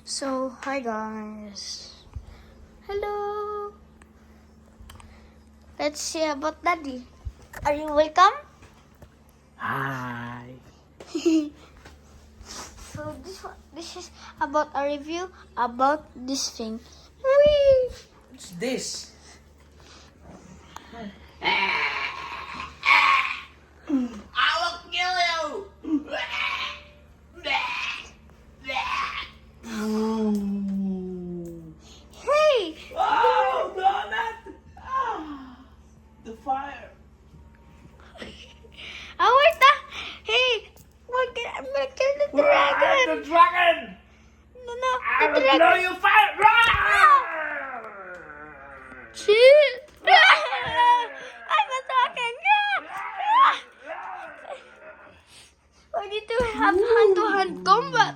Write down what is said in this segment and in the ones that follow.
So, hi guys. Hello. Let's see about Daddy. Are you welcome? Hi. So this is about a review about this thing. Whee! What's this? I will kill you! Hey! Oh, donut! Ah, the fire. Oh wait! Hey! I'm gonna kill the dragon! The dragon! No, I the will dragon! blow you fire! Shit! I'm a dragon! We need to have hand-to-hand combat.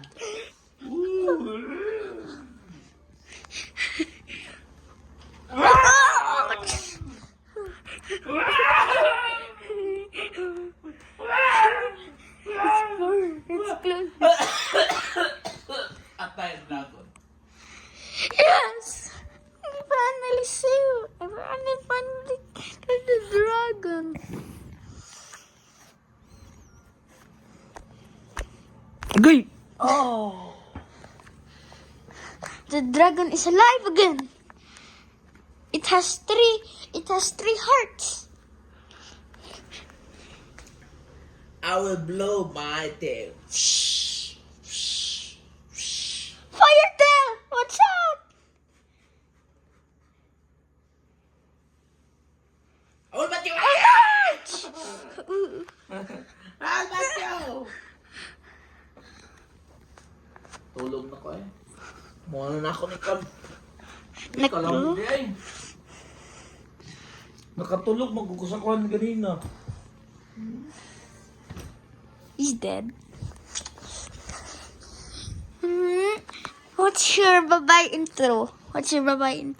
It's close. Atay ang dragon. Yes! I finally saved. I finally killed the dragon. Agay! Oh! The dragon is alive again. It has three hearts. I will blow my tail. Fire tail! Watch out! I will bat you! Ouch! I'll bat you! Tulog na ko eh. Muna na ako ni Cam. Nakatulog? Nakatulog, magkukusakuhan ganina. He's dead. What's your bye-bye intro? Bye-bye!